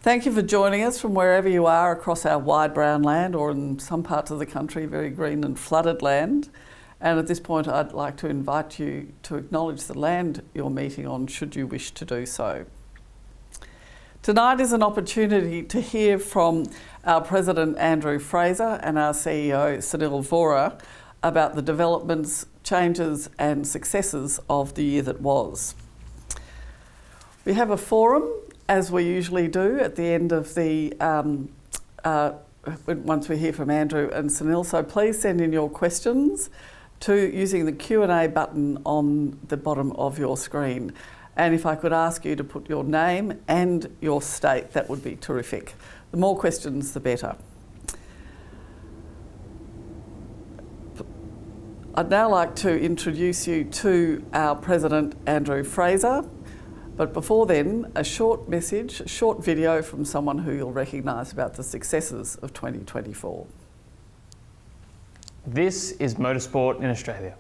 Thank you for joining us from wherever you are across our wide brown land, or in some parts of the country, very green and flooded land. And at this point, I'd like to invite you to acknowledge the land you're meeting on, should you wish to do so. Tonight is an opportunity to hear from our President Andrew Fraser and our CEO Sunil Vohra about the developments, changes and successes of the year that was. We have a forum, as we usually do, at the end of the once we hear from Andrew and Sunil. So please send in your questions using the Q&A button on the bottom of your screen. And if I could ask you to put your name and your state, that would be terrific. The more questions, the better. I'd now like to introduce you to our President, Andrew Fraser. But before then, a short message, a short video from someone who you'll recognise about the successes of 2024. This is Motorsport in Australia.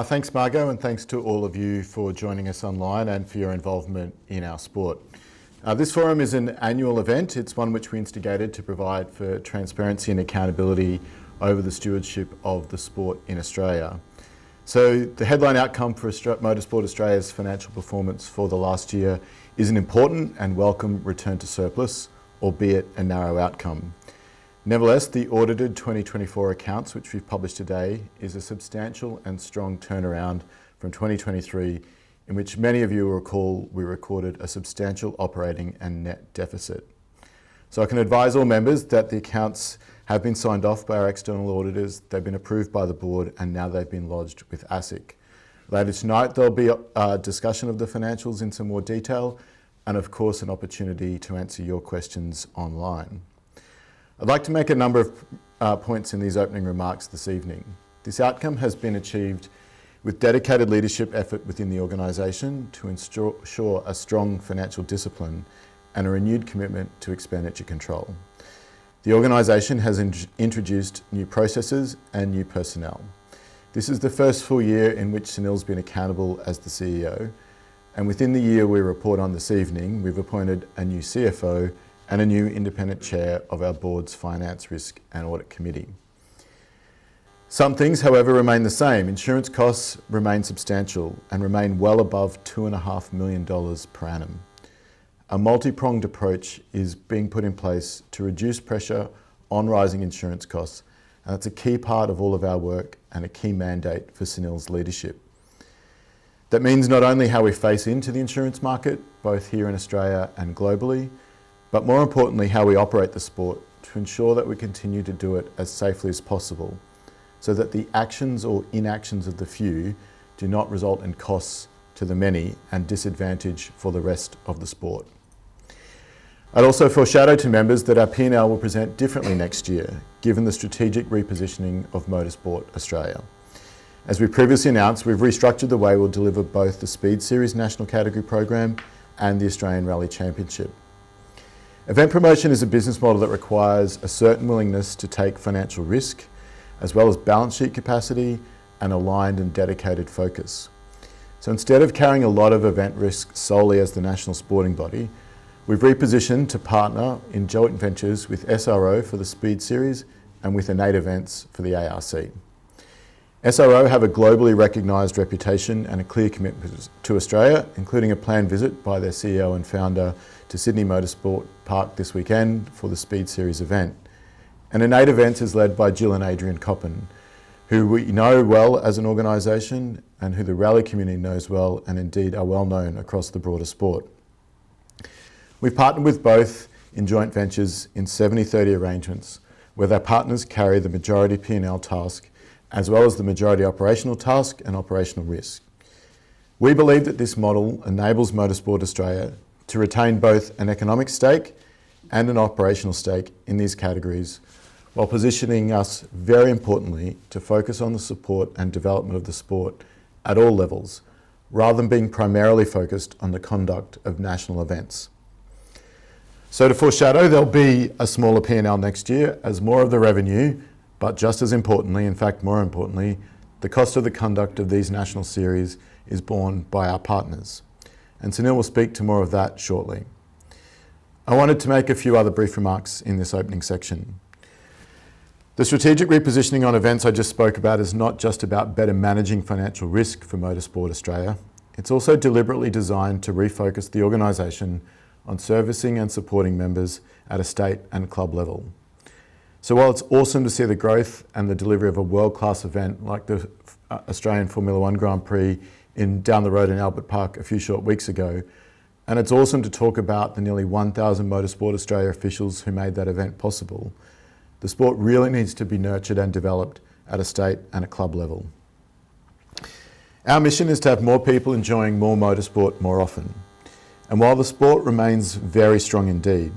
Thanks, Margot, and thanks to all of you for joining us online and for your involvement in our sport. This forum is an annual event. It's one which we instigated to provide for transparency and accountability over the stewardship of the sport in Australia. So the headline outcome for Motorsport Australia's financial performance for the last year is an important and welcome return to surplus, albeit a narrow outcome. Nevertheless, the audited 2024 accounts, which we've published today, is a substantial and strong turnaround from 2023, in which many of you will recall we recorded a substantial operating and net deficit. So I can advise all members that the accounts have been signed off by our external auditors, they've been approved by the board, and now they've been lodged with ASIC. Later tonight, there'll be a discussion of the financials in some more detail, and of course, an opportunity to answer your questions online. I'd like to make a number of points in these opening remarks this evening. This outcome has been achieved with dedicated leadership effort within the organisation to ensure a strong financial discipline and a renewed commitment to expenditure control. The organisation has introduced new processes and new personnel. This is the first full year in which Sunil's been accountable as the CEO, and within the year we report on this evening, we've appointed a new CFO and a new independent chair of our board's Finance, Risk and Audit Committee. Some things, however, remain the same. Insurance costs remain substantial and remain well above $2.5 million per annum. A multi-pronged approach is being put in place to reduce pressure on rising insurance costs, and that's a key part of all of our work and a key mandate for Sunil's leadership. That means not only how we face into the insurance market, both here in Australia and globally, but more importantly, how we operate the sport to ensure that we continue to do it as safely as possible, so that the actions or inactions of the few do not result in costs to the many and disadvantage for the rest of the sport. I'd also foreshadow to members that our P&L will present differently next year, given the strategic repositioning of Motorsport Australia. As we previously announced, we've restructured the way we'll deliver both the Speed Series National Category Program and the Australian Rally Championship. Event promotion is a business model that requires a certain willingness to take financial risk, as well as balance sheet capacity and aligned and dedicated focus. So instead of carrying a lot of event risk solely as the national sporting body, we've repositioned to partner in joint ventures with SRO for the Speed Series and with Innate Events for the ARC. SRO have a globally recognised reputation and a clear commitment to Australia, including a planned visit by their CEO and founder to Sydney Motorsport Park this weekend for the Speed Series event. And Innate Events is led by Jill and Adrian Coppen, who we know well as an organisation and who the rally community knows well and indeed are well known across the broader sport. We've partnered with both in joint ventures in 70-30 arrangements where their partners carry the majority P&L task as well as the majority operational task and operational risk. We believe that this model enables Motorsport Australia to retain both an economic stake and an operational stake in these categories, while positioning us, very importantly, to focus on the support and development of the sport at all levels, rather than being primarily focused on the conduct of national events. So to foreshadow, there'll be a smaller P&L next year as more of the revenue, but just as importantly, in fact more importantly, the cost of the conduct of these national series is borne by our partners. And Sunil will speak to more of that shortly. I wanted to make a few other brief remarks in this opening section. The strategic repositioning on events I just spoke about is not just about better managing financial risk for Motorsport Australia. It's also deliberately designed to refocus the organisation on servicing and supporting members at a state and club level. So while it's awesome to see the growth and the delivery of a world-class event like the Australian Formula One Grand Prix down the road in Albert Park a few short weeks ago, and it's awesome to talk about the nearly 1,000 Motorsport Australia officials who made that event possible, the sport really needs to be nurtured and developed at a state and a club level. Our mission is to have more people enjoying more motorsport more often. And while the sport remains very strong indeed,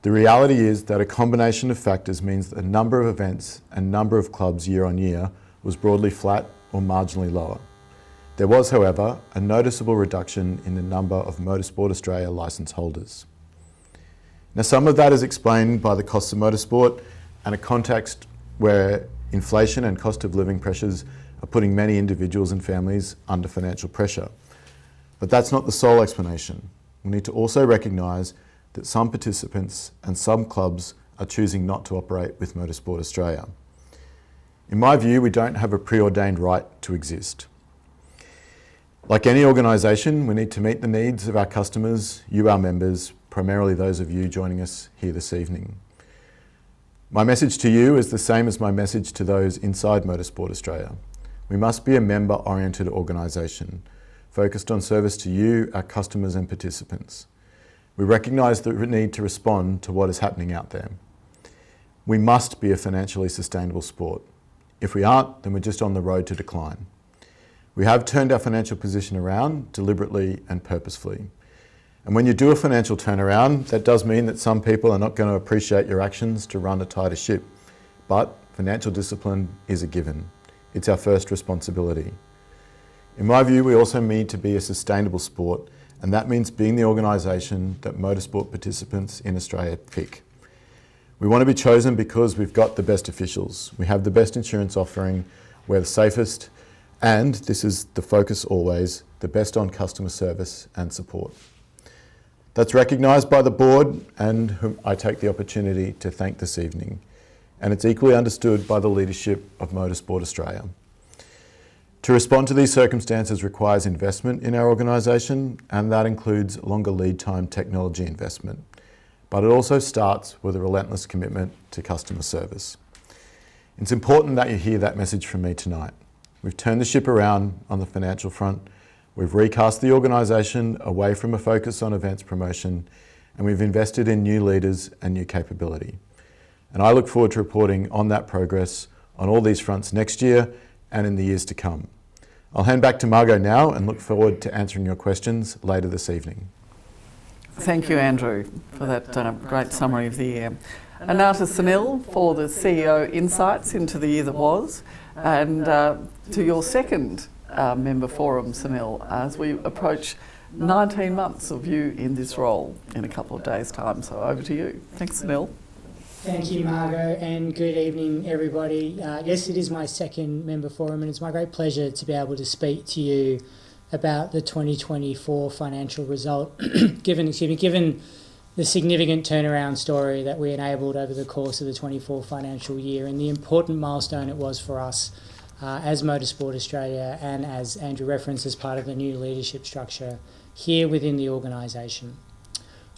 the reality is that a combination of factors means that the number of events and number of clubs year on year was broadly flat or marginally lower. There was, however, a noticeable reduction in the number of Motorsport Australia licence holders. Now, some of that is explained by the costs of motorsport and a context where inflation and cost of living pressures are putting many individuals and families under financial pressure. But that's not the sole explanation. We need to also recognise that some participants and some clubs are choosing not to operate with Motorsport Australia. In my view, we don't have a preordained right to exist. Like any organisation, we need to meet the needs of our customers, you, our members, primarily those of you joining us here this evening. My message to you is the same as my message to those inside Motorsport Australia. We must be a member-oriented organisation, focused on service to you, our customers and participants. We recognise the need to respond to what is happening out there. We must be a financially sustainable sport. If we aren't, then we're just on the road to decline. We have turned our financial position around deliberately and purposefully. And when you do a financial turnaround, that does mean that some people are not going to appreciate your actions to run a tighter ship. But financial discipline is a given. It's our first responsibility. In my view, we also need to be a sustainable sport, and that means being the organisation that motorsport participants in Australia pick. We want to be chosen because we've got the best officials, we have the best insurance offering, we're the safest, and, this is the focus always, the best on customer service and support. That's recognised by the board and whom I take the opportunity to thank this evening. And it's equally understood by the leadership of Motorsport Australia. To respond to these circumstances requires investment in our organisation, and that includes longer lead time technology investment. But it also starts with a relentless commitment to customer service. It's important that you hear that message from me tonight. We've turned the ship around on the financial front. We've recast the organisation away from a focus on events promotion, and we've invested in new leaders and new capability. And I look forward to reporting on that progress on all these fronts next year and in the years to come. I'll hand back to Margot now and look forward to answering your questions later this evening. Thank you, Andrew, for that great summary of the year. And now to Sunil for the CEO insights into the year that was, and to your second member forum, Sunil, as we approach 19 months of you in this role in a couple of days' time. So over to you. Thanks, Sunil. Thank you, Margot, and good evening, everybody. Yes, it is my second member forum, and it's my great pleasure to be able to speak to you about the 2024 financial result, given the significant turnaround story that we enabled over the course of the 24 financial year and the important milestone it was for us as Motorsport Australia and, as Andrew referenced, as part of the new leadership structure here within the organisation.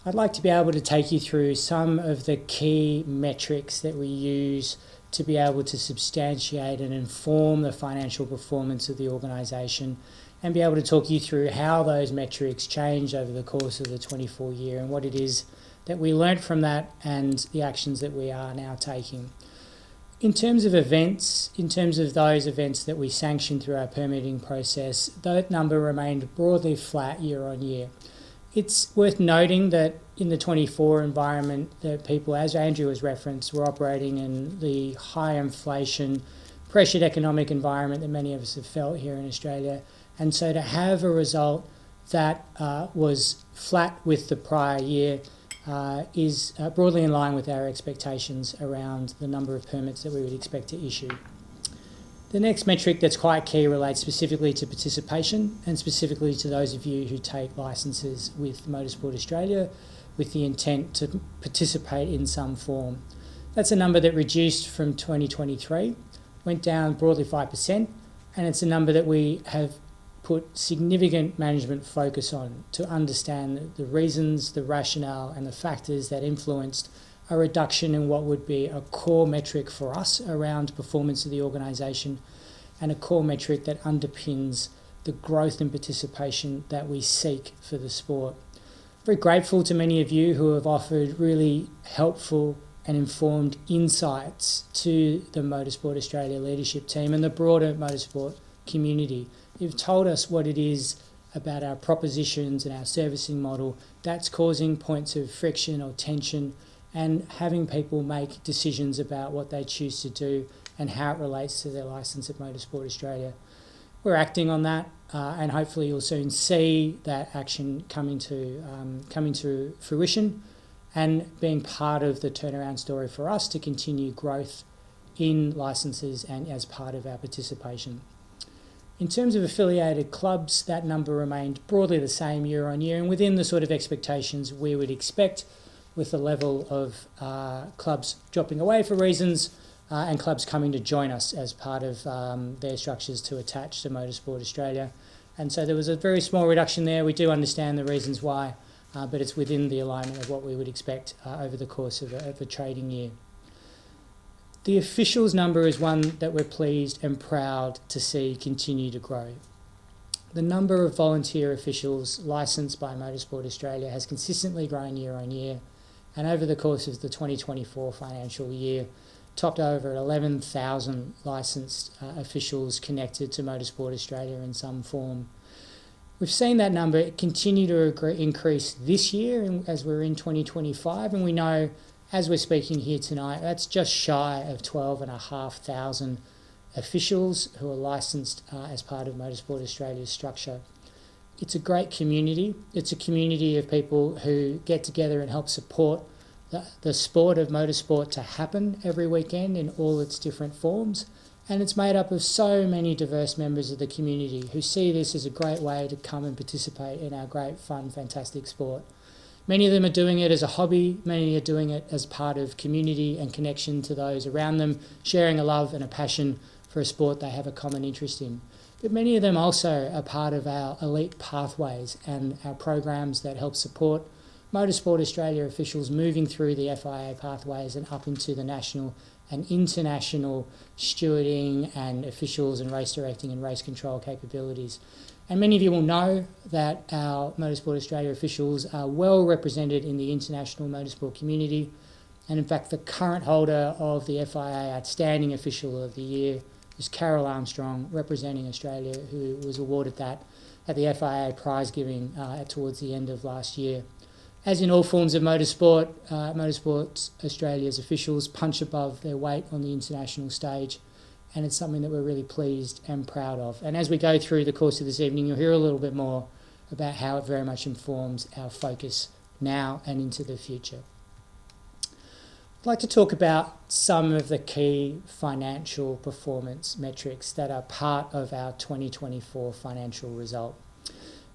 I'd like to be able to take you through some of the key metrics that we use to be able to substantiate and inform the financial performance of the organisation and be able to talk you through how those metrics change over the course of the 24 year and what it is that we learnt from that and the actions that we are now taking. In terms of events, in terms of those events that we sanctioned through our permitting process, that number remained broadly flat year on year. It's worth noting that in the 24 environment, that people, as Andrew has referenced, were operating in the high inflation, pressured economic environment that many of us have felt here in Australia. And so to have a result that was flat with the prior year is broadly in line with our expectations around the number of permits that we would expect to issue. The next metric that's quite key relates specifically to participation and specifically to those of you who take licences with Motorsport Australia with the intent to participate in some form. That's a number that reduced from 2023, went down broadly 5%, and it's a number that we have put significant management focus on to understand the reasons, the rationale and the factors that influenced a reduction in what would be a core metric for us around performance of the organisation and a core metric that underpins the growth and participation that we seek for the sport. Very grateful to many of you who have offered really helpful and informed insights to the Motorsport Australia leadership team and the broader motorsport community. You've told us what it is about our propositions and our servicing model that's causing points of friction or tension and having people make decisions about what they choose to do and how it relates to their licence at Motorsport Australia. We're acting on that and hopefully you'll soon see that action coming to fruition and being part of the turnaround story for us to continue growth in licences and as part of our participation. In terms of affiliated clubs, that number remained broadly the same year on year and within the sort of expectations we would expect with the level of clubs dropping away for reasons and clubs coming to join us as part of their structures to attach to Motorsport Australia. And so there was a very small reduction there. We do understand the reasons why, but it's within the alignment of what we would expect over the course of a trading year. The officials number is one that we're pleased and proud to see continue to grow. The number of volunteer officials licensed by Motorsport Australia has consistently grown year on year, and over the course of the 2024 financial year, topped over 11,000 licensed officials connected to Motorsport Australia in some form. We've seen that number continue to increase this year as we're in 2025, and we know as we're speaking here tonight, that's just shy of 12,500 officials who are licensed as part of Motorsport Australia's structure. It's a great community. It's a community of people who get together and help support the sport of motorsport to happen every weekend in all its different forms. And it's made up of so many diverse members of the community who see this as a great way to come and participate in our great, fun, fantastic sport. Many of them are doing it as a hobby, many are doing it as part of community and connection to those around them, sharing a love and a passion for a sport they have a common interest in. But many of them also are part of our elite pathways and our programs that help support Motorsport Australia officials moving through the FIA pathways and up into the national and international stewarding and officials and race directing and race control capabilities. And many of you will know that our Motorsport Australia officials are well represented in the international motorsport community. And in fact, the current holder of the FIA Outstanding Official of the Year is Carol Armstrong, representing Australia, who was awarded that at the FIA prize giving towards the end of last year. As in all forms of motorsport, Motorsport Australia's officials punch above their weight on the international stage, and it's something that we're really pleased and proud of. And as we go through the course of this evening, you'll hear a little bit more about how it very much informs our focus now and into the future. I'd like to talk about some of the key financial performance metrics that are part of our 2024 financial result.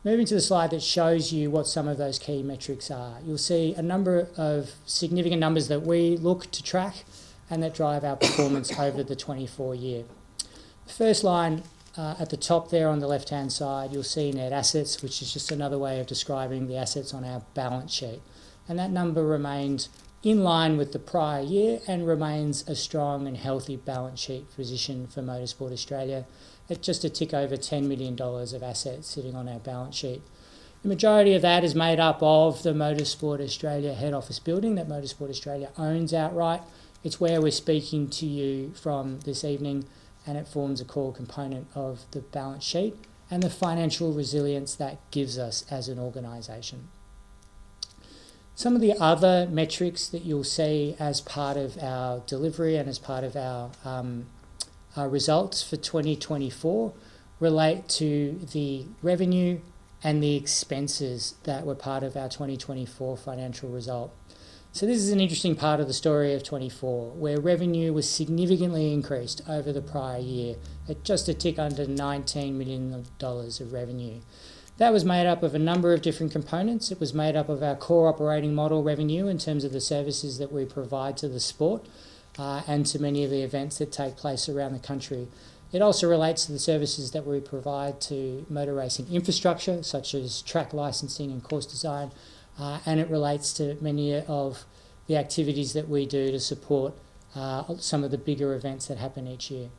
Moving to the slide that shows you what some of those key metrics are, you'll see a number of significant numbers that we look to track and that drive our performance over the 24 year. The first line at the top there on the left-hand side, you'll see net assets, which is just another way of describing the assets on our balance sheet. And that number remained in line with the prior year and remains a strong and healthy balance sheet position for Motorsport Australia at just a tick over $10 million of assets sitting on our balance sheet. The majority of that is made up of the Motorsport Australia head office building that Motorsport Australia owns outright. It's where we're speaking to you from this evening, and it forms a core component of the balance sheet and the financial resilience that gives us as an organisation. Some of the other metrics that you'll see as part of our delivery and as part of our results for 2024 relate to the revenue and the expenses that were part of our 2024 financial result. So this is an interesting part of the story of 24, where revenue was significantly increased over the prior year at just a tick under $19 million of revenue. That was made up of a number of different components. It was made up of our core operating model revenue in terms of the services that we provide to the sport and to many of the events that take place around the country. It also relates to the services that we provide to motor racing infrastructure, such as track licensing and course design, and it relates to many of the activities that we do to support some of the bigger events that happen each year.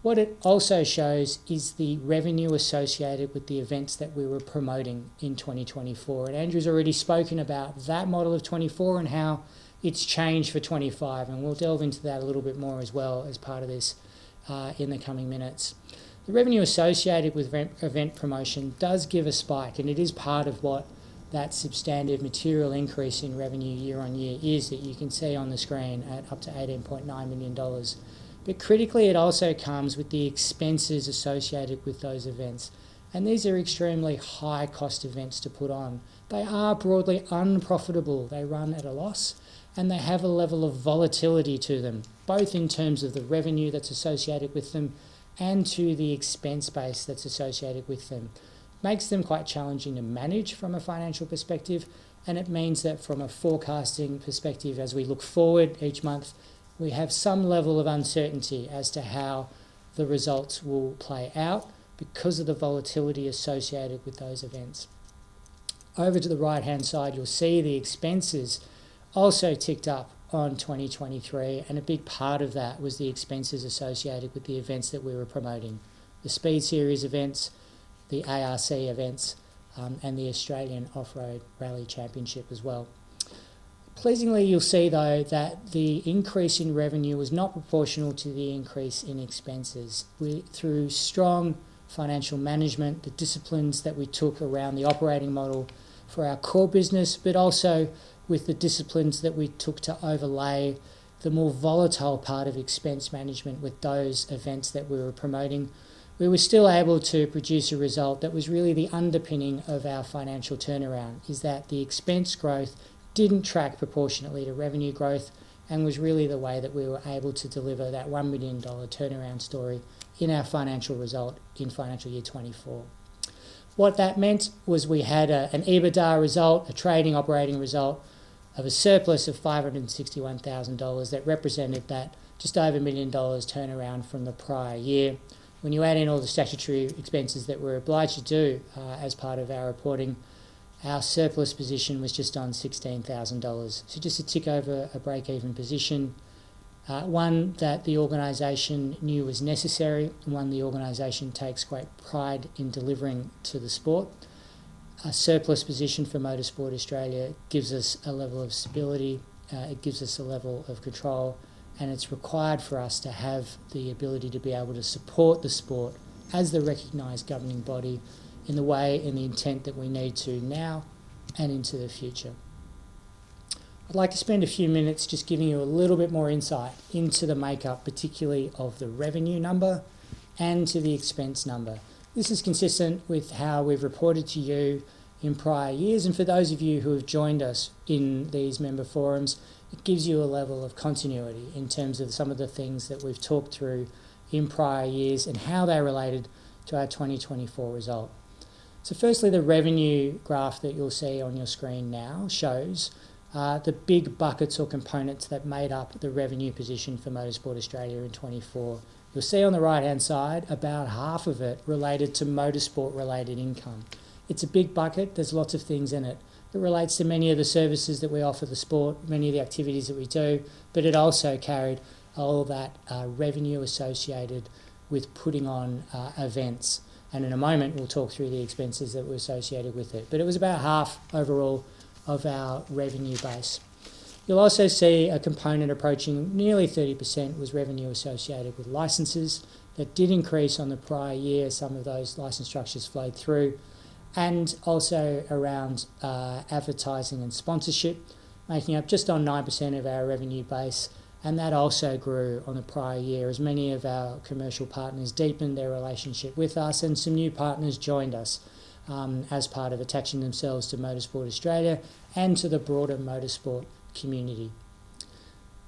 What it also shows is the revenue associated with the events that we were promoting in 2024. And Andrew's already spoken about that model of 24 and how it's changed for 25, and we'll delve into that a little bit more as well as part of this in the coming minutes. The revenue associated with event promotion does give a spike, and it is part of what that substantive material increase in revenue year on year is that you can see on the screen at up to $18.9 million. But critically, it also comes with the expenses associated with those events. And these are extremely high cost events to put on. They are broadly unprofitable. They run at a loss, and they have a level of volatility to them, both in terms of the revenue that's associated with them and to the expense base that's associated with them. Makes them quite challenging to manage from a financial perspective, and it means that from a forecasting perspective, as we look forward each month, we have some level of uncertainty as to how the results will play out because of the volatility associated with those events. Over to the right-hand side, you'll see the expenses also ticked up on 2023, and a big part of that was the expenses associated with the events that we were promoting. The Speed Series events, the ARC events, and the Australian Off-Road Rally Championship as well. Pleasingly, you'll see, though, that the increase in revenue was not proportional to the increase in expenses. Through strong financial management, the disciplines that we took around the operating model for our core business, but also with the disciplines that we took to overlay the more volatile part of expense management with those events that we were promoting, we were still able to produce a result that was really the underpinning of our financial turnaround, is that the expense growth didn't track proportionately to revenue growth and was really the way that we were able to deliver that $1 million turnaround story in our financial result in financial year 24. What that meant was we had an EBITDA result, a trading operating result of a surplus of $561,000 that represented that just over $1 million turnaround from the prior year. When you add in all the statutory expenses that we're obliged to do as part of our reporting, our surplus position was just on $16,000. So just a tick over a break-even position, one that the organisation knew was necessary, and one the organisation takes great pride in delivering to the sport. A surplus position for Motorsport Australia gives us a level of stability, it gives us a level of control, and it's required for us to have the ability to be able to support the sport as the recognised governing body in the way and the intent that we need to now and into the future. I'd like to spend a few minutes just giving you a little bit more insight into the makeup, particularly of the revenue number and to the expense number. This is consistent with how we've reported to you in prior years, and for those of you who have joined us in these member forums, it gives you a level of continuity in terms of some of the things that we've talked through in prior years and how they related to our 2024 result. So firstly, the revenue graph that you'll see on your screen now shows the big buckets or components that made up the revenue position for Motorsport Australia in 24. You'll see on the right-hand side about half of it related to motorsport-related income. It's a big bucket. There's lots of things in it. It relates to many of the services that we offer the sport, many of the activities that we do, but it also carried all that revenue associated with putting on events. And in a moment, we'll talk through the expenses that were associated with it. But it was about half overall of our revenue base. You'll also see a component approaching nearly 30% was revenue associated with licences. That did increase on the prior year. Some of those licence structures flowed through. And also around advertising and sponsorship, making up just on 9% of our revenue base. And that also grew on the prior year as many of our commercial partners deepened their relationship with us and some new partners joined us as part of attaching themselves to Motorsport Australia and to the broader motorsport community.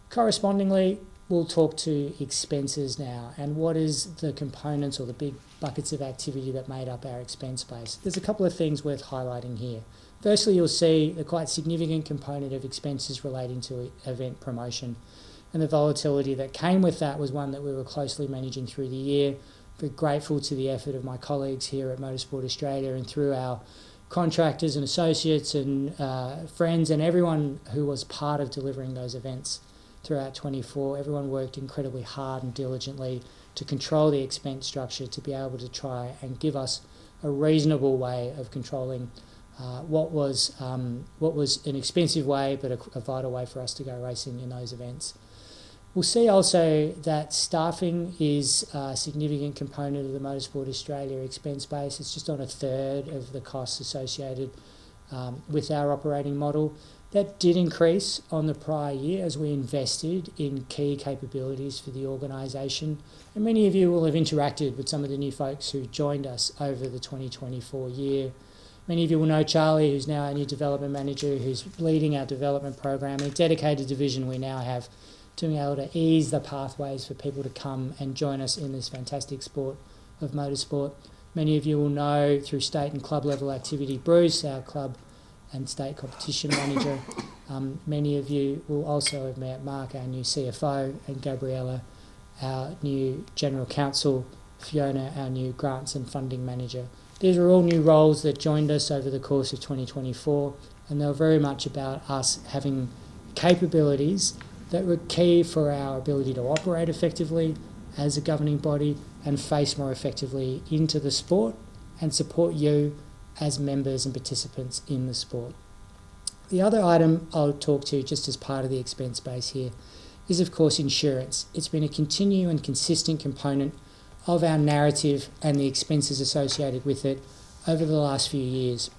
Correspondingly, we'll talk to expenses now and what is the components or the big buckets of activity that made up our expense base. There's a couple of things worth highlighting here. Firstly, you'll see a quite significant component of expenses relating to event promotion, and the volatility that came with that was one that we were closely managing through the year. Very grateful to the effort of my colleagues here at Motorsport Australia and through our contractors and associates and friends and everyone who was part of delivering those events throughout 24. Everyone worked incredibly hard and diligently to control the expense structure to be able to try and give us a reasonable way of controlling what was an expensive way but a vital way for us to go racing in those events. We'll see also that staffing is a significant component of the Motorsport Australia expense base. It's just on a third of the costs associated with our operating model. That did increase on the prior year as we invested in key capabilities for the organisation. And many of you will have interacted with some of the new folks who joined us over the 2024 year. Many of you will know Charlie, who's now our new development manager, who's leading our development program, and a dedicated division we now have to be able to ease the pathways for people to come and join us in this fantastic sport of motorsport. Many of you will know through state and club level activity Bruce, our club and state competition manager. Many of you will also have met Mark, our new CFO, and Gabriella, our new General Counsel, Fiona, our new Grants and Funding Manager. These are all new roles that joined us over the course of 2024, and they're very much about us having capabilities that were key for our ability to operate effectively as a governing body and face more effectively into the sport and support you as members and participants in the sport. The other item I'll talk to just as part of the expense base here is of course insurance. It's been a continued and consistent component of our narrative and the expenses associated with it over the last few years.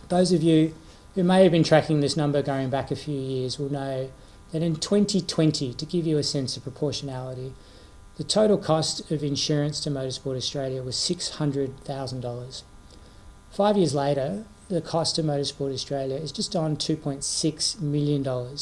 Those of you who may have been tracking this number going back a few years will know that in 2020, to give you a sense of proportionality, the total cost of insurance to Motorsport Australia was $600,000. 5 years later, the cost to Motorsport Australia is just on $2.6 million.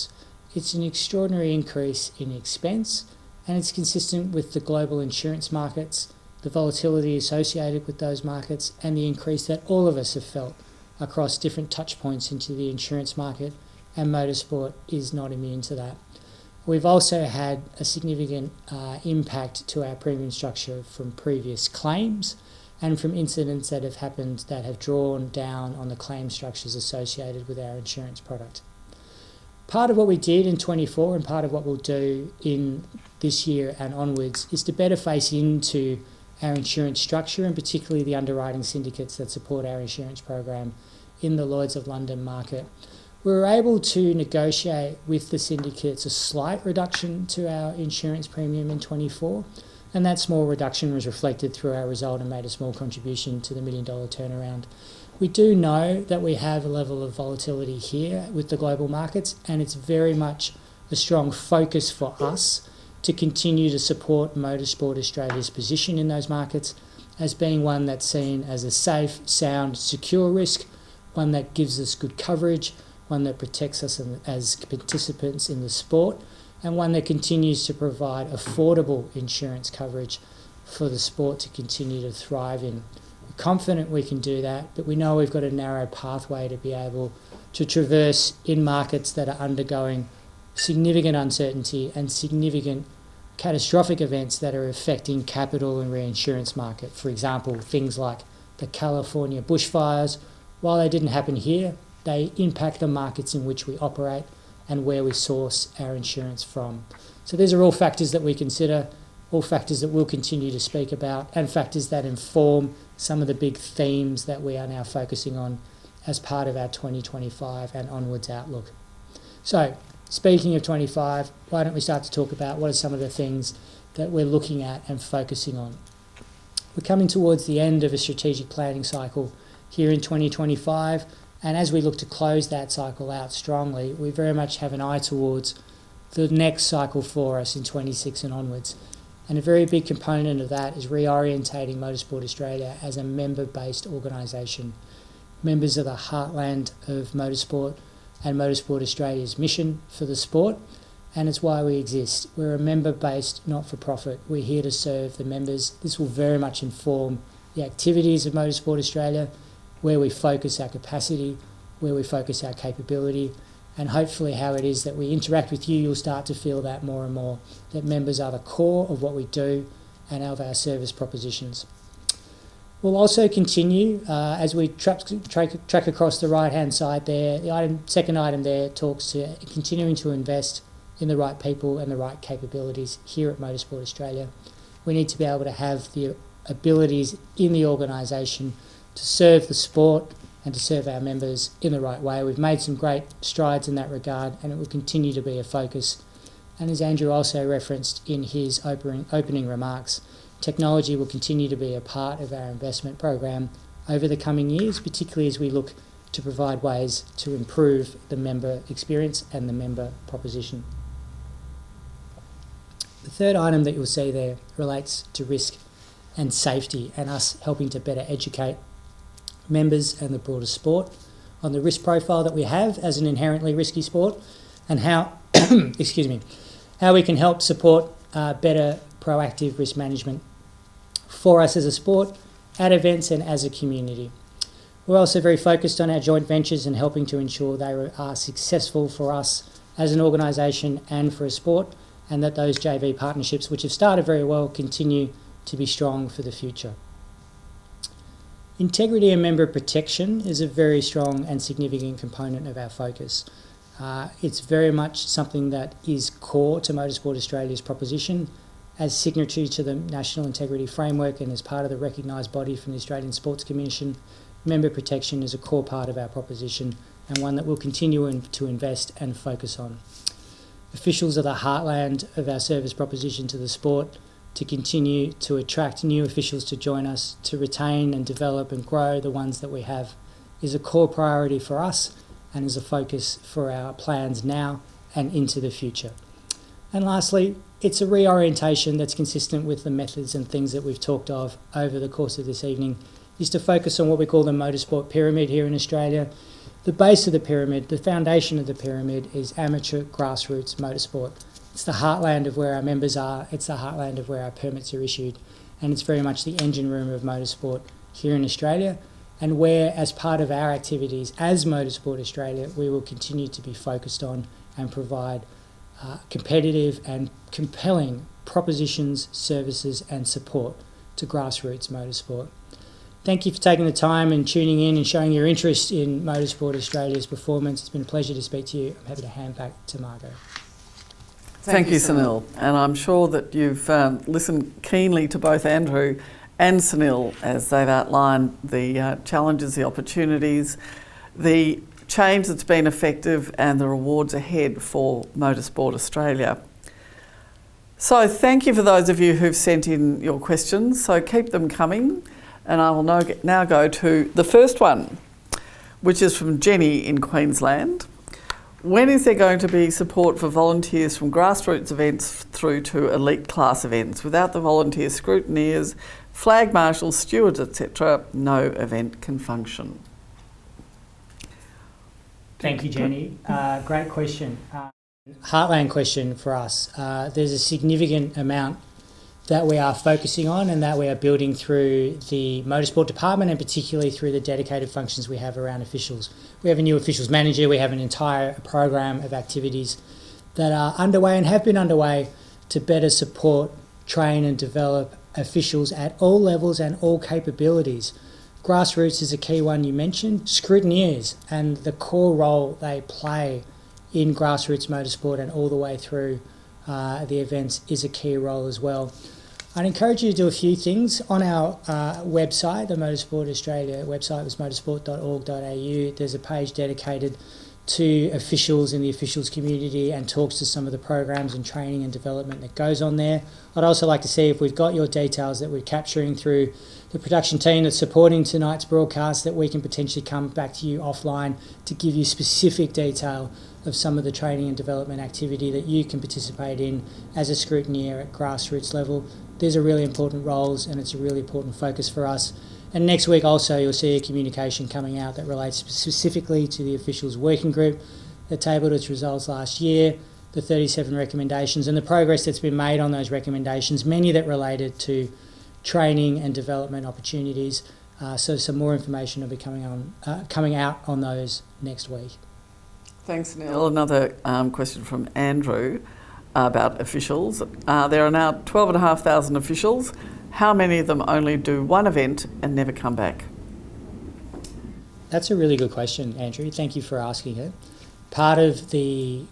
It's an extraordinary increase in expense, and it's consistent with the global insurance markets, the volatility associated with those markets, and the increase that all of us have felt across different touch points into the insurance market, and motorsport is not immune to that. We've also had a significant impact to our premium structure from previous claims and from incidents that have happened that have drawn down on the claim structures associated with our insurance product. Part of what we did in 24 and part of what we'll do in this year and onwards is to better face into our insurance structure and particularly the underwriting syndicates that support our insurance program in the Lloyd's of London market. We were able to negotiate with the syndicates a slight reduction to our insurance premium in 24, and that small reduction was reflected through our result and made a small contribution to the $1 million turnaround. We do know that we have a level of volatility here with the global markets, and it's very much a strong focus for us to continue to support Motorsport Australia's position in those markets as being one that's seen as a safe, sound, secure risk, one that gives us good coverage, one that protects us as participants in the sport, and one that continues to provide affordable insurance coverage for the sport to continue to thrive in. We're confident we can do that, but we know we've got a narrow pathway to be able to traverse in markets that are undergoing significant uncertainty and significant catastrophic events that are affecting capital and reinsurance market. For example, things like the California bushfires, while they didn't happen here, they impact the markets in which we operate and where we source our insurance from. So these are all factors that we consider, all factors that we'll continue to speak about, and factors that inform some of the big themes that we are now focusing on as part of our 2025 and onwards outlook. So, speaking of 25, why don't we start to talk about what are some of the things that we're looking at and focusing on. We're coming towards the end of a strategic planning cycle here in 2025, and as we look to close that cycle out strongly, we very much have an eye towards the next cycle for us in 26 and onwards. And a very big component of that is reorientating Motorsport Australia as a member-based organisation. Members are the heartland of motorsport and Motorsport Australia's mission for the sport, and it's why we exist. We're a member-based not-for-profit. We're here to serve the members. This will very much inform the activities of Motorsport Australia, where we focus our capacity, where we focus our capability, and hopefully how it is that we interact with you. You'll start to feel that more and more, that members are the core of what we do and of our service propositions. We'll also continue, as we track across the right-hand side there, the second item there talks to continuing to invest in the right people and the right capabilities here at Motorsport Australia. We need to be able to have the abilities in the organisation to serve the sport and to serve our members in the right way. We've made some great strides in that regard, and it will continue to be a focus. And as Andrew also referenced in his opening remarks, technology will continue to be a part of our investment program over the coming years, particularly as we look to provide ways to improve the member experience and the member proposition. The third item that you'll see there relates to risk and safety, and us helping to better educate members and the broader sport on the risk profile that we have as an inherently risky sport, and how how we can help support better proactive risk management for us as a sport, at events and as a community. We're also very focused on our joint ventures and helping to ensure they are successful for us as an organisation and for a sport, and that those JV partnerships, which have started very well, continue to be strong for the future. Integrity and member protection is a very strong and significant component of our focus. It's very much something that is core to Motorsport Australia's proposition. As signatory to the National Integrity Framework and as part of the recognised body from the Australian Sports Commission, member protection is a core part of our proposition, and one that we'll continue to invest and focus on. Officials are the heartland of our service proposition to the sport. To continue to attract new officials to join us, to retain and develop and grow the ones that we have, is a core priority for us and is a focus for our plans now and into the future. And lastly, it's a reorientation that's consistent with the methods and things that we've talked of over the course of this evening, is to focus on what we call the motorsport pyramid here in Australia. The base of the pyramid, the foundation of the pyramid, is amateur grassroots motorsport. It's the heartland of where our members are, it's the heartland of where our permits are issued, and it's very much the engine room of motorsport here in Australia, and where, as part of our activities as Motorsport Australia, we will continue to be focused on and provide competitive and compelling propositions, services and support to grassroots motorsport. Thank you for taking the time and tuning in and showing your interest in Motorsport Australia's performance. It's been a pleasure to speak to you. I'm happy to hand back to Margot. Thank you, Sunil. And I'm sure that you've listened keenly to both Andrew and Sunil as they've outlined the challenges, the opportunities, the change that's been effective and the rewards ahead for Motorsport Australia. So thank you for those of you who've sent in your questions. So keep them coming. And I will now go to the first one, which is from Jenny in Queensland. When is there going to be support for volunteers from grassroots events through to elite class events? Without the volunteer scrutineers, flag marshals, stewards, etc., no event can function. Thank you, Jenny. Great question. Heartland question for us. There's a significant amount that we are focusing on and that we are building through the motorsport department, and particularly through the dedicated functions we have around officials. We have a new officials manager, we have an entire program of activities that are underway and have been underway to better support, train and develop officials at all levels and all capabilities Grassroots is a key one you mentioned. Scrutineers and the core role they play in grassroots motorsport and all the way through the events is a key role as well. I'd encourage you to do a few things. On our website, the Motorsport Australia website was motorsport.org.au. There's a page dedicated to officials in the officials community and talks to some of the programs and training and development that goes on there. I'd also like to see if we've got your details that we're capturing through the production team that's supporting tonight's broadcast, that we can potentially come back to you offline to give you specific detail of some of the training and development activity that you can participate in as a scrutineer at grassroots level. These are really important roles and it's a really important focus for us. And next week also you'll see a communication coming out that relates specifically to the officials working group that tabled its results last year, the 37 recommendations and the progress that's been made on those recommendations, many that related to training and development opportunities. So some more information will be coming out on those next week. Thanks, Neil. Another question from Andrew about officials. There are now 12,500 officials. How many of them only do one event and never come back? That's a really good question, Andrew. Thank you for asking it. Part of the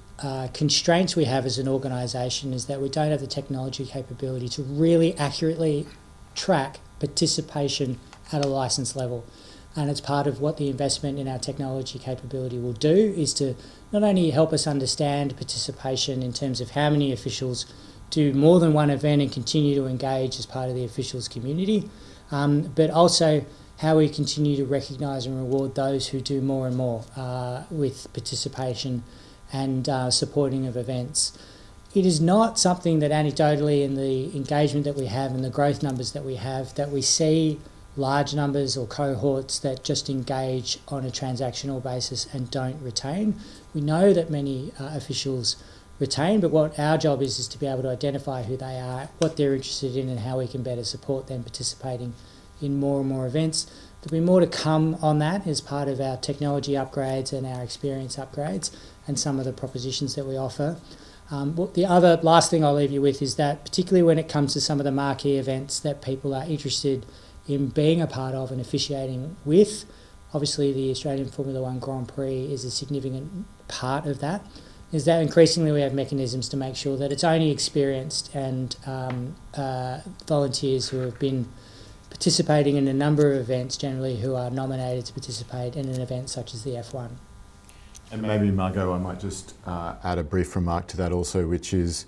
constraints we have as an organisation is that we don't have the technology capability to really accurately track participation at a licence level. And it's part of what the investment in our technology capability will do, is to not only help us understand participation in terms of how many officials do more than one event and continue to engage as part of the officials community, but also how we continue to recognise and reward those who do more and more with participation and supporting of events. It is not something that anecdotally in the engagement that we have and the growth numbers that we have, that we see large numbers or cohorts that just engage on a transactional basis and don't retain. We know that many officials retain, but what our job is to be able to identify who they are, what they're interested in and how we can better support them participating in more and more events. There'll be more to come on that as part of our technology upgrades and our experience upgrades and some of the propositions that we offer. The other last thing I'll leave you with is that particularly when it comes to some of the marquee events that people are interested in being a part of and officiating with, obviously the Australian Formula One Grand Prix is a significant part of that, is that increasingly we have mechanisms to make sure that it's only experienced and volunteers who have been participating in a number of events generally who are nominated to participate in an event such as the F1. And maybe, Margot, I might just add a brief remark to that also, which is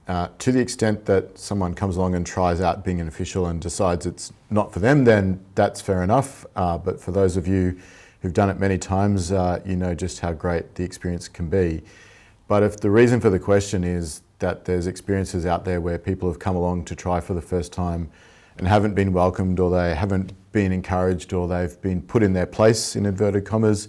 to the extent that someone comes along and tries out being an official and decides it's not for them, then that's fair enough. But for those of you who've done it many times, you know just how great the experience can be. But if the reason for the question is that there's experiences out there where people have come along to try for the first time and haven't been welcomed, or they haven't been encouraged, or they've been put in their place, in inverted commas,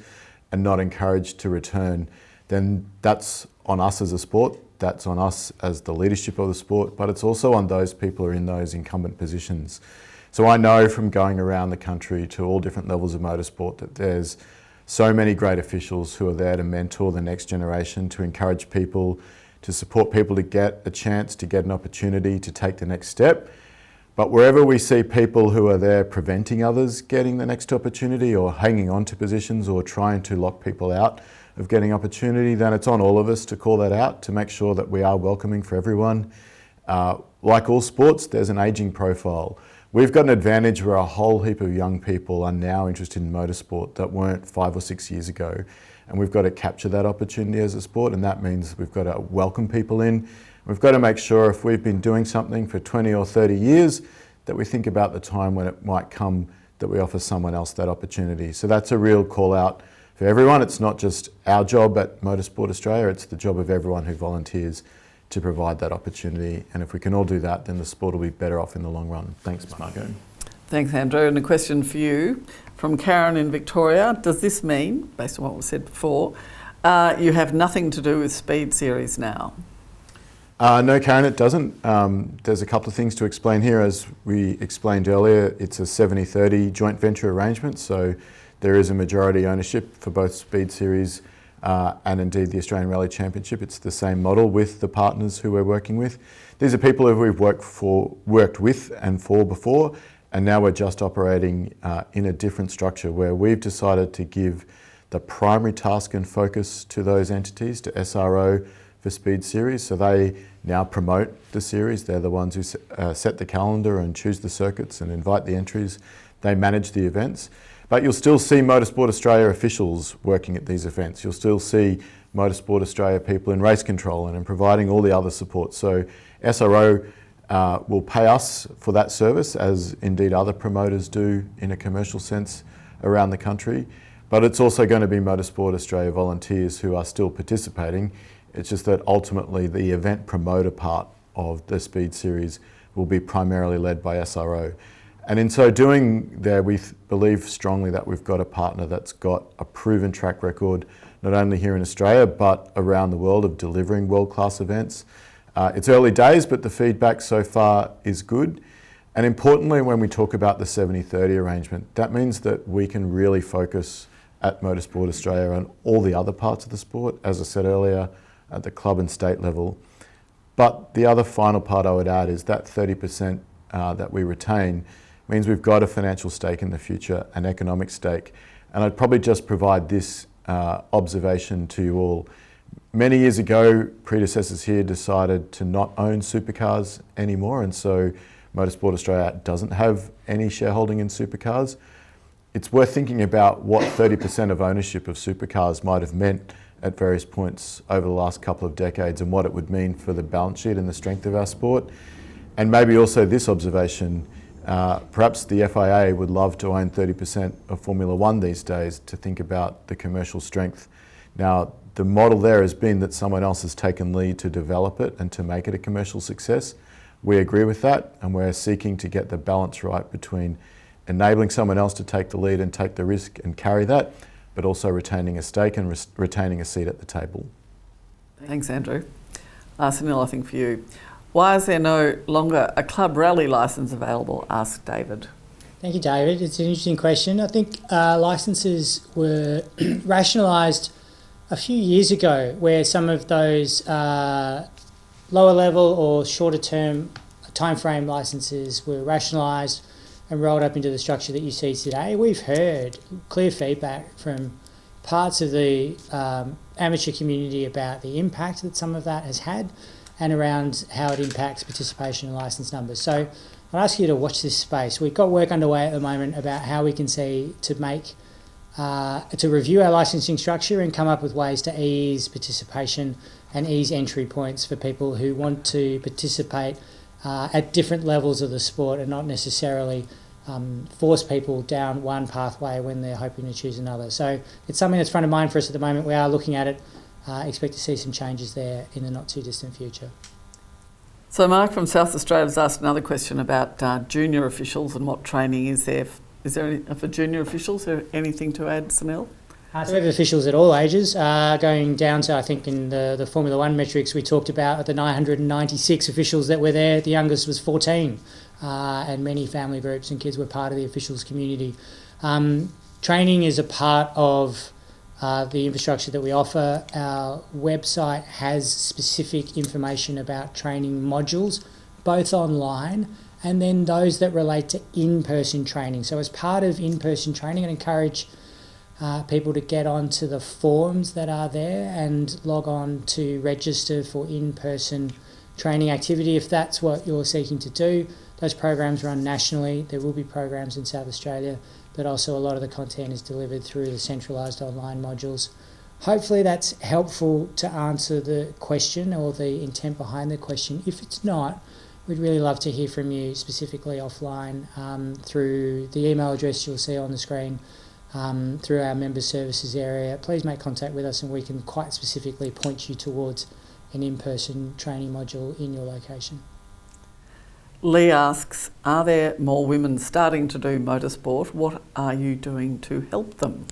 and not encouraged to return, then that's on us as a sport, that's on us as the leadership of the sport, but it's also on those people who are in those incumbent positions. So I know from going around the country to all different levels of motorsport that there's so many great officials who are there to mentor the next generation, to encourage people, to support people to get a chance, to get an opportunity to take the next step. But wherever we see people who are there preventing others getting the next opportunity, or hanging on to positions, or trying to lock people out of getting opportunity, then it's on all of us to call that out, to make sure that we are welcoming for everyone. Like all sports, there's an ageing profile. We've got an advantage where a whole heap of young people are now interested in motorsport that weren't 5 or 6 years ago. And we've got to capture that opportunity as a sport, and that means we've got to welcome people in. We've got to make sure if we've been doing something for 20 or 30 years, that we think about the time when it might come that we offer someone else that opportunity. So that's a real call out for everyone. It's not just our job at Motorsport Australia, it's the job of everyone who volunteers to provide that opportunity. And if we can all do that, then the sport will be better off in the long run. Thanks, Margot. Thanks, Andrew. And a question for you from Karen in Victoria. Does this mean, based on what was said before, you have nothing to do with Speed Series now? No, Karen, it doesn't. There's a couple of things to explain here. As we explained earlier, it's a 70-30 joint venture arrangement, so there is a majority ownership for both Speed Series and indeed the Australian Rally Championship. It's the same model with the partners who we're working with. These are people who we've worked with and for before, and now we're just operating in a different structure where we've decided to give the primary task and focus to those entities, to SRO for Speed Series. So they now promote the series. They're the ones who set the calendar and choose the circuits and invite the entries. They manage the events. But you'll still see Motorsport Australia officials working at these events. You'll still see Motorsport Australia people in race control and in providing all the other support. So SRO will pay us for that service, as indeed other promoters do in a commercial sense around the country. But it's also going to be Motorsport Australia volunteers who are still participating. It's just that ultimately the event promoter part of the Speed Series will be primarily led by SRO. And in so doing there, we believe strongly that we've got a partner that's got a proven track record, not only here in Australia, but around the world of delivering world-class events. It's early days, but the feedback so far is good. And importantly, when we talk about the 70-30 arrangement, that means that we can really focus at Motorsport Australia on all the other parts of the sport, as I said earlier, at the club and state level. But the other final part I would add is that 30% that we retain means we've got a financial stake in the future, an economic stake. And I'd probably just provide this observation to you all. Many years ago, predecessors here decided to not own supercars anymore, and so Motorsport Australia doesn't have any shareholding in supercars. It's worth thinking about what 30% of ownership of supercars might have meant at various points over the last couple of decades and what it would mean for the balance sheet and the strength of our sport. And maybe also this observation, perhaps the FIA would love to own 30% of Formula One these days to think about the commercial strength. Now, the model there has been that someone else has taken lead to develop it and to make it a commercial success. We agree with that, and we're seeking to get the balance right between enabling someone else to take the lead and take the risk and carry that, but also retaining a stake and retaining a seat at the table. Thanks, Andrew. Sunil, I think for you. Why is there no longer a club rally licence available? Asked David. Thank you, David. It's an interesting question. I think licences were rationalised a few years ago, where some of those lower level or shorter term timeframe licences were rationalised and rolled up into the structure that you see today. We've heard clear feedback from parts of the amateur community about the impact that some of that has had and around how it impacts participation and licence numbers. So I'd ask you to watch this space. We've got work underway at the moment about how we can see to make to review our licensing structure and come up with ways to ease participation and ease entry points for people who want to participate at different levels of the sport and not necessarily force people down one pathway when they're hoping to choose another. So it's something that's front of mind for us at the moment. We are looking at it. Expect to see some changes there in the not too distant future. So Mark from South Australia has asked another question about junior officials and what training is there. Is there any, for junior officials, is there anything to add, Sunil? So we have officials at all ages, going down to, I think in the Formula One metrics we talked about, the 996 officials that were there, the youngest was 14, and many family groups and kids were part of the officials community. Training is a part of the infrastructure that we offer. Our website has specific information about training modules, both online and then those that relate to in-person training. So as part of in-person training, I encourage people to get onto the forums that are there and log on to register for in-person training activity if that's what you're seeking to do. Those programs run nationally. There will be programs in South Australia, but also a lot of the content is delivered through the centralised online modules. Hopefully that's helpful to answer the question or the intent behind the question. If it's not, we'd really love to hear from you specifically offline through the email address you'll see on the screen, through our member services area. Please make contact with us and we can quite specifically point you towards an in-person training module in your location. Lee asks, are there more women starting to do motorsport? What are you doing to help them?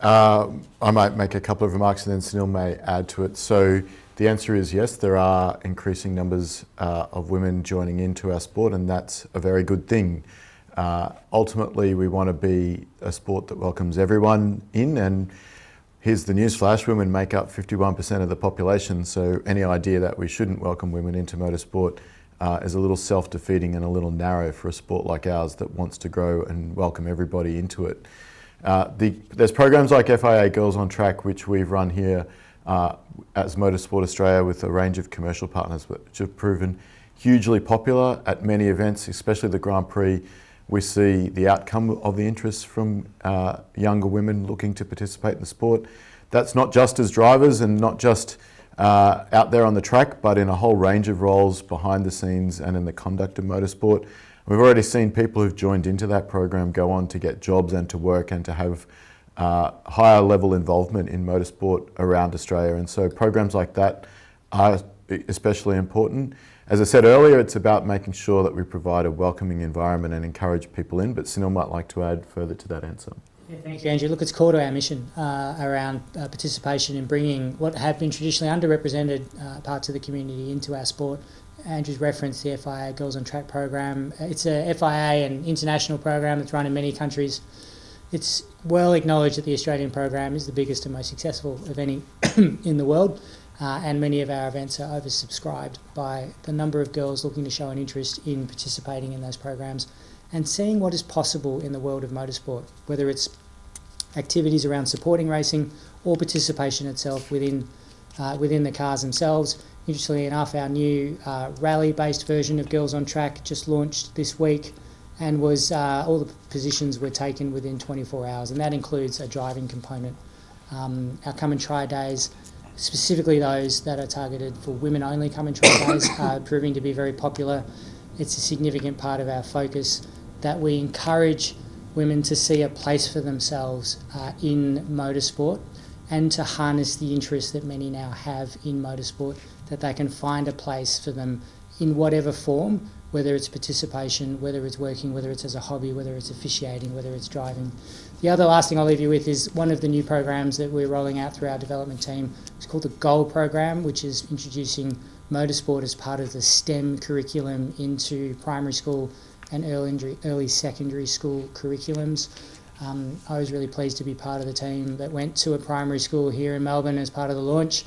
I might make a couple of remarks and then Sunil may add to it. So the answer is yes, there are increasing numbers of women joining into our sport, and that's a very good thing. Ultimately, we want to be a sport that welcomes everyone in, and here's the newsflash, women make up 51% of the population, so any idea that we shouldn't welcome women into motorsport is a little self-defeating and a little narrow for a sport like ours that wants to grow and welcome everybody into it. There's programs like FIA Girls on Track, which we've run here as Motorsport Australia with a range of commercial partners, which have proven hugely popular at many events, especially the Grand Prix. We see the outcome of the interest from younger women looking to participate in the sport. That's not just as drivers and not just out there on the track, but in a whole range of roles behind the scenes and in the conduct of motorsport. We've already seen people who've joined into that program go on to get jobs and to work and to have higher level involvement in motorsport around Australia. And so programs like that are especially important. As I said earlier, it's about making sure that we provide a welcoming environment and encourage people in, but Sunil might like to add further to that answer. Yeah, thank you, Andrew. Look, it's core to our mission around participation in bringing what have been traditionally underrepresented parts of the community into our sport. Andrew's referenced the FIA Girls on Track program. It's a FIA and international program that's run in many countries. It's well acknowledged that the Australian program is the biggest and most successful of any in the world, and many of our events are oversubscribed by the number of girls looking to show an interest in participating in those programs and seeing what is possible in the world of motorsport, whether it's activities around supporting racing or participation itself within the cars themselves. Interestingly enough, our new rally-based version of Girls on Track just launched this week, and was all the positions were taken within 24 hours, and that includes a driving component. Our Come and Try days, specifically those that are targeted for women-only Come and Try days, are proving to be very popular. It's a significant part of our focus that we encourage women to see a place for themselves in motorsport and to harness the interest that many now have in motorsport, that they can find a place for them in whatever form, whether it's participation, whether it's working, whether it's as a hobby, whether it's officiating, whether it's driving. The other last thing I'll leave you with is one of the new programs that we're rolling out through our development team. It's called the GOAL program, which is introducing motorsport as part of the STEM curriculum into primary school and early secondary school curriculums. I was really pleased to be part of the team that went to a primary school here in Melbourne as part of the launch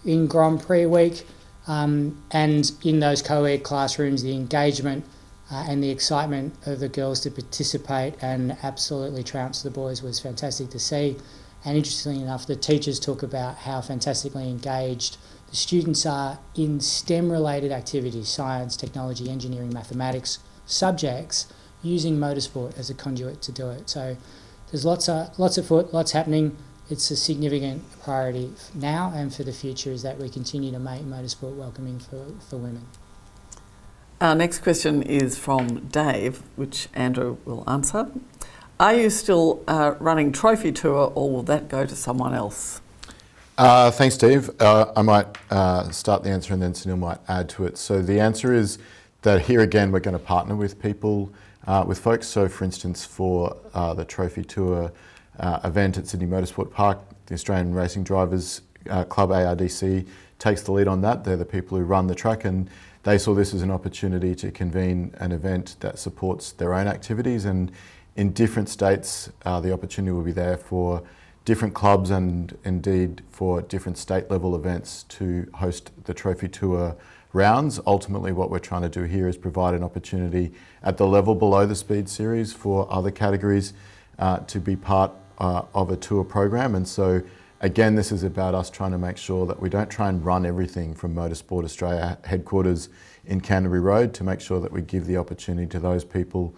in Grand Prix week. And in those co-ed classrooms, the engagement and the excitement of the girls to participate and absolutely trounce the boys was fantastic to see. And interestingly enough, the teachers talk about how fantastically engaged the students are in STEM-related activities, science, technology, engineering, mathematics, subjects, using motorsport as a conduit to do it. So there's lots afoot, lots happening. It's a significant priority now and for the future, is that we continue to make motorsport welcoming for women. Our next question is from Dave, which Andrew will answer. Are you still running Trophy Tour, or will that go to someone else? Thanks, Steve. I might start the answer and then Sunil might add to it. So the answer is that here again we're going to partner with people, with folks. So for instance, for the Trophy Tour event at Sydney Motorsport Park, the Australian Racing Drivers Club ARDC takes the lead on that. They're the people who run the track, and they saw this as an opportunity to convene an event that supports their own activities. And in different states, the opportunity will be there for different clubs and indeed for different state level events to host the Trophy Tour rounds. Ultimately, what we're trying to do here is provide an opportunity at the level below the Speed Series for other categories to be part of a tour program. And so again, this is about us trying to make sure that we don't try and run everything from Motorsport Australia headquarters in Canterbury Road, to make sure that we give the opportunity to those people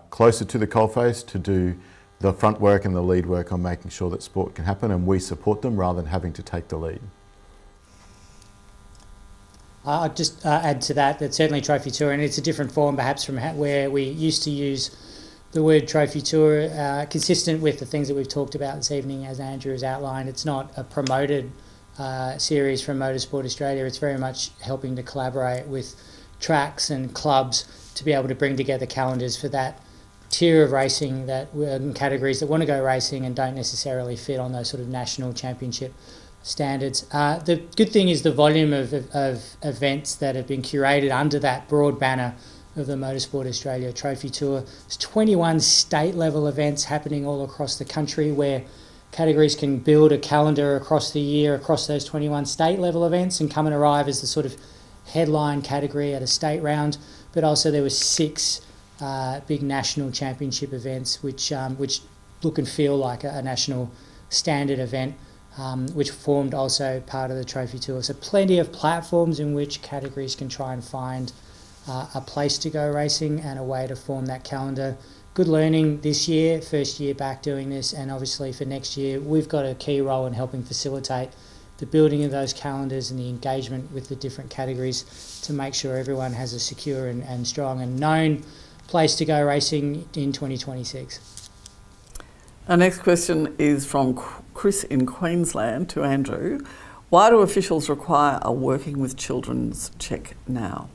closer to the coalface to do the front work and the lead work on making sure that sport can happen, and we support them rather than having to take the lead. I'll just add to that certainly Trophy Tour, and it's a different form perhaps from where we used to use the word Trophy Tour, consistent with the things that we've talked about this evening, as Andrew has outlined. It's not a promoted series from Motorsport Australia. It's very much helping to collaborate with tracks and clubs to be able to bring together calendars for that tier of racing, that categories that want to go racing and don't necessarily fit on those sort of national championship standards. The good thing is the volume of events that have been curated under that broad banner of the Motorsport Australia Trophy Tour. There's 21 state-level events happening all across the country, where categories can build a calendar across the year across those 21 state-level events and come and arrive as the sort of headline category at a state round, but also there were 6 big national championship events which look and feel like a national standard event, which formed also part of the trophy tour. So plenty of platforms in which categories can try and find a place to go racing and a way to form that calendar. Good learning this year, first year back doing this, and obviously for next year we've got a key role in helping facilitate the building of those calendars and the engagement with the different categories to make sure everyone has a secure and strong and known place to go racing in 2026. Our next question is from Chris in Queensland to Andrew. Why do officials require a working with children's check now?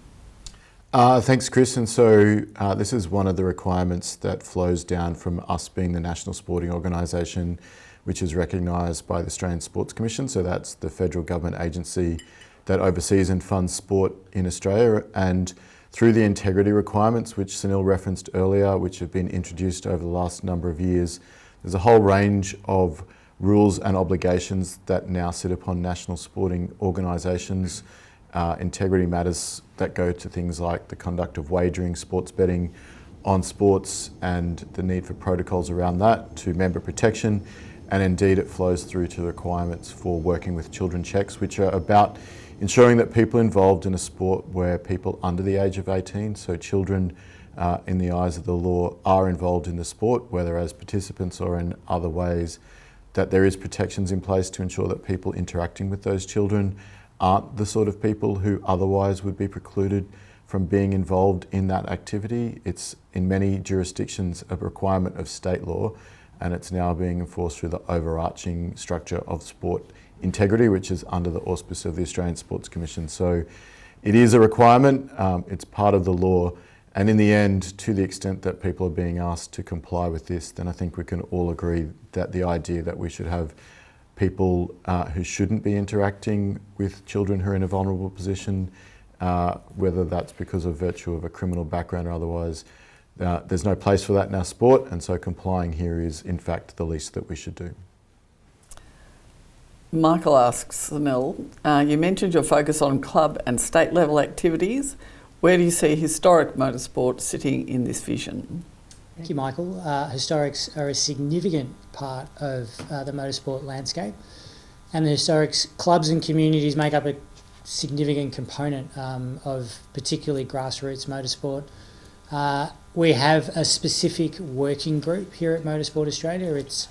Thanks, Chris. And so this is one of the requirements that flows down from us being the national sporting organisation, which is recognised by the Australian Sports Commission. So that's the federal government agency that oversees and funds sport in Australia. And through the integrity requirements, which Sunil referenced earlier, which have been introduced over the last number of years, there's a whole range of rules and obligations that now sit upon national sporting organisations. Integrity matters that go to things like the conduct of wagering, sports betting on sports, and the need for protocols around that, to member protection. And indeed it flows through to the requirements for working with children checks, which are about ensuring that people involved in a sport where people under the age of 18, so children in the eyes of the law, are involved in the sport, whether as participants or in other ways, that there is protections in place to ensure that people interacting with those children aren't the sort of people who otherwise would be precluded from being involved in that activity. It's in many jurisdictions a requirement of state law, and it's now being enforced through the overarching structure of sport integrity, which is under the auspice of the Australian Sports Commission. So it is a requirement, it's part of the law, and in the end, to the extent that people are being asked to comply with this, then I think we can all agree that the idea that we should have people who shouldn't be interacting with children who are in a vulnerable position, whether that's because of virtue of a criminal background or otherwise, there's no place for that in our sport, and so complying here is in fact the least that we should do. Michael asks Sunil, you mentioned your focus on club and state level activities. Where do you see historic motorsport sitting in this vision? Thank you, Michael. Historics are a significant part of the motorsport landscape, and the historics clubs and communities make up a significant component of particularly grassroots motorsport. We have a specific working group here at Motorsport Australia. It's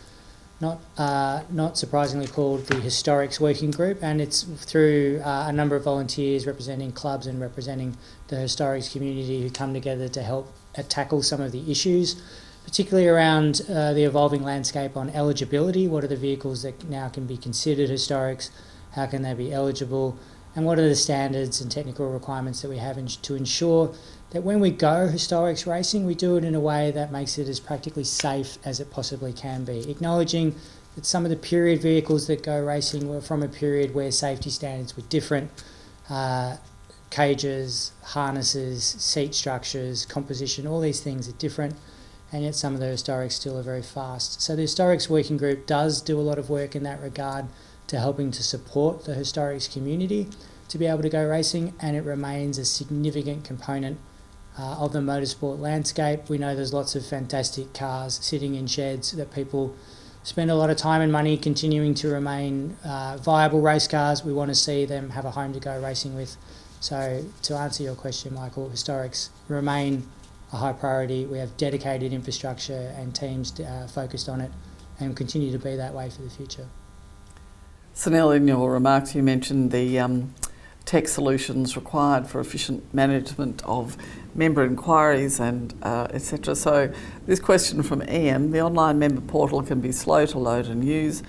not surprisingly called the Historics Working Group, and it's through a number of volunteers representing clubs and representing the historics community who come together to help tackle some of the issues, particularly around the evolving landscape on eligibility. What are the vehicles that now can be considered historics? How can they be eligible? And what are the standards and technical requirements that we have to ensure that when we go historics racing, we do it in a way that makes it as practically safe as it possibly can be, acknowledging that some of the period vehicles that go racing were from a period where safety standards were different. Cages, harnesses, seat structures, composition, all these things are different, and yet some of the historics still are very fast. So the Historics Working Group does do a lot of work in that regard to helping to support the historics community to be able to go racing, and it remains a significant component of the motorsport landscape. We know there's lots of fantastic cars sitting in sheds that people spend a lot of time and money continuing to remain viable race cars. We want to see them have a home to go racing with. So to answer your question, Michael, historics remain a high priority. We have dedicated infrastructure and teams focused on it, and continue to be that way for the future. Sunil, in your remarks you mentioned the tech solutions required for efficient management of member inquiries and etc. So this question from Ian, the online member portal can be slow to load and use.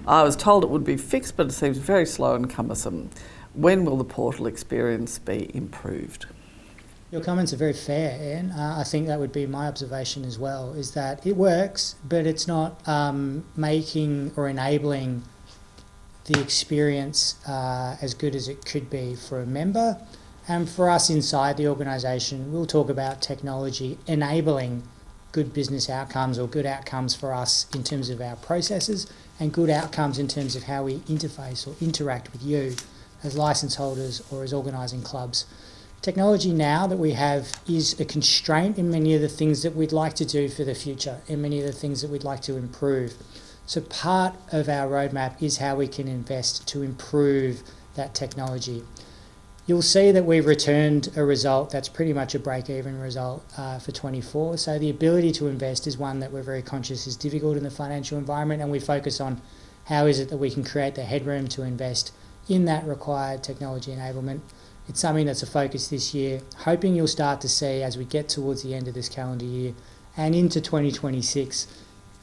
I was told it would be fixed, but it seems very slow and cumbersome. When will the portal experience be improved? Your comments are very fair, Ian. I think that would be my observation as well, is that it works, but it's not making or enabling the experience as good as it could be for a member. And for us inside the organisation, we'll talk about technology enabling good business outcomes or good outcomes for us in terms of our processes, and good outcomes in terms of how we interface or interact with you as licence holders or as organising clubs. Technology now that we have is a constraint in many of the things that we'd like to do for the future, in many of the things that we'd like to improve. So part of our roadmap is how we can invest to improve that technology. You'll see that we've returned a result that's pretty much a break-even result for 24. So the ability to invest is one that we're very conscious is difficult in the financial environment, and we focus on how is it that we can create the headroom to invest in that required technology enablement. It's something that's a focus this year, hoping you'll start to see as we get towards the end of this calendar year and into 2026